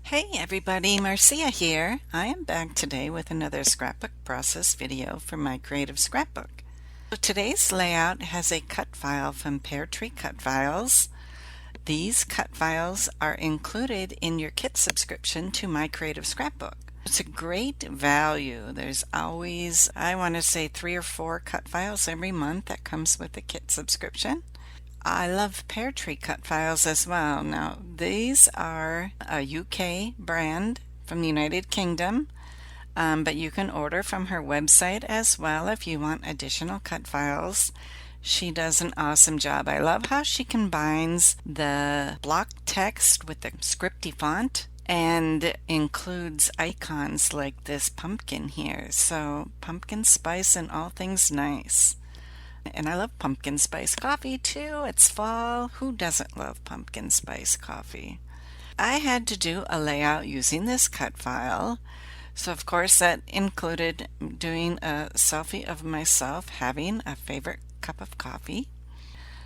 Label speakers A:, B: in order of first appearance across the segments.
A: Hey everybody, Marcia here. I am back today with another scrapbook process video for My Creative Scrapbook. So today's layout has a cut file from Pear Tree Cut Files. These cut files are included in your kit subscription to My Creative Scrapbook. It's a great value. There's always, I want to say 3 or 4 cut files every month that comes with the kit subscription. I love Pear Tree Cut Files as well. Now, these are a UK brand from the United Kingdom, but you can order from her website as well if you want additional cut files. She does an awesome job. I love how she combines the block text with the scripty font and includes icons like this pumpkin here. So, pumpkin spice and all things nice. And I love pumpkin spice coffee too. It's fall. Who doesn't love pumpkin spice coffee? I had to do a layout using this cut file. So of course that included doing a selfie of myself having a favorite cup of coffee.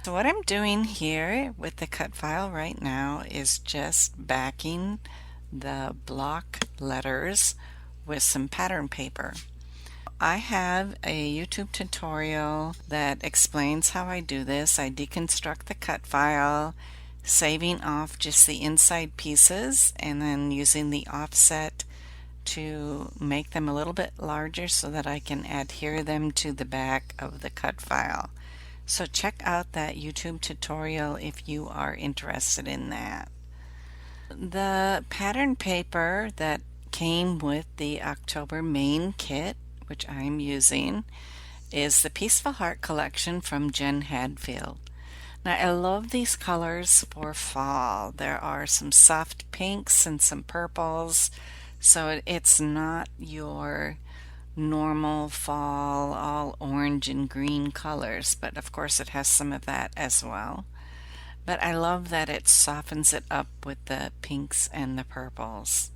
A: So what I'm doing here with the cut file right now is just backing the block letters with some pattern paper. I have a YouTube tutorial that explains how I do this. I deconstruct the cut file, saving off just the inside pieces and then using the offset to make them a little bit larger so that I can adhere them to the back of the cut file. So check out that YouTube tutorial if you are interested in that. The pattern paper that came with the October main kit, which I'm using, is the Peaceful Heart collection from Jen Hadfield. Now I love these colors for fall. There are some soft pinks and some purples, so it's not your normal fall all orange and green colors, but of course it has some of that as well. But I love that it softens it up with the pinks and the purples.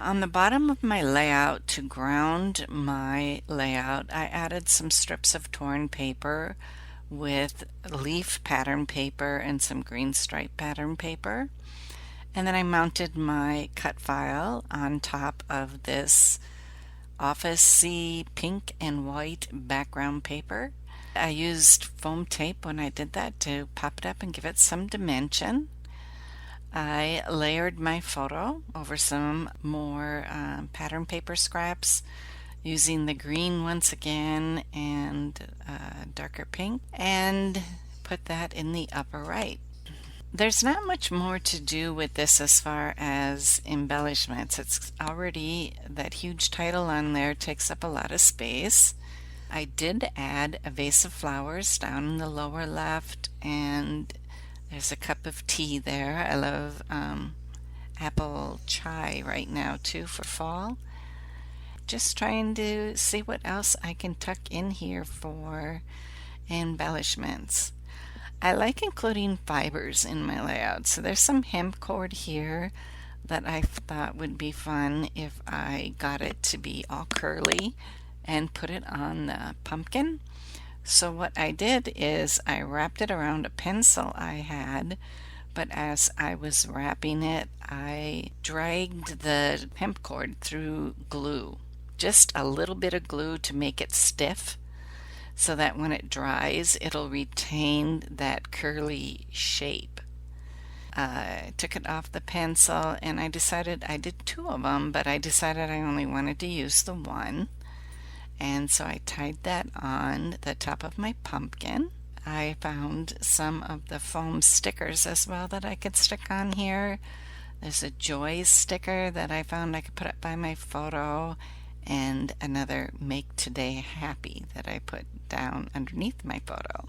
A: On the bottom of my layout, to ground my layout, I added some strips of torn paper with leaf pattern paper and some green stripe pattern paper. And then I mounted my cut file on top of this office-y pink and white background paper. I used foam tape when I did that to pop it up and give it some dimension. I layered my photo over some more pattern paper scraps using the green once again and darker pink, and put that in the upper right. There's not much more to do with this as far as embellishments. It's already, that huge title on there takes up a lot of space. I did add a vase of flowers down in the lower left, and there's a cup of tea there. I love apple chai right now too for fall. Just trying to see what else I can tuck in here for embellishments. I like including fibers in my layout. So there's some hemp cord here that I thought would be fun if I got it to be all curly and put it on the pumpkin. So what I did is I wrapped it around a pencil I had, but as I was wrapping it, I dragged the hemp cord through glue. Just a little bit of glue to make it stiff, so that when it dries, it'll retain that curly shape. I took it off the pencil and I decided, I did 2 of them, but I decided I only wanted to use the one. And so I tied that on the top of my pumpkin. I found some of the foam stickers as well that I could stick on here. There's a joy sticker that I found I could put up by my photo, and another make today happy that I put down underneath my photo.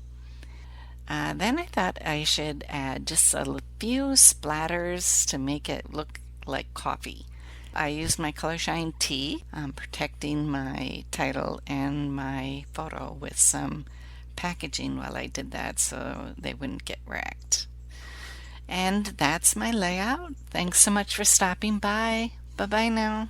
A: Then I thought I should add just a few splatters to make it look like coffee. I used my Color Shine tea, protecting my title and my photo with some packaging while I did that so they wouldn't get wrecked. And that's my layout. Thanks so much for stopping by. Bye-bye now.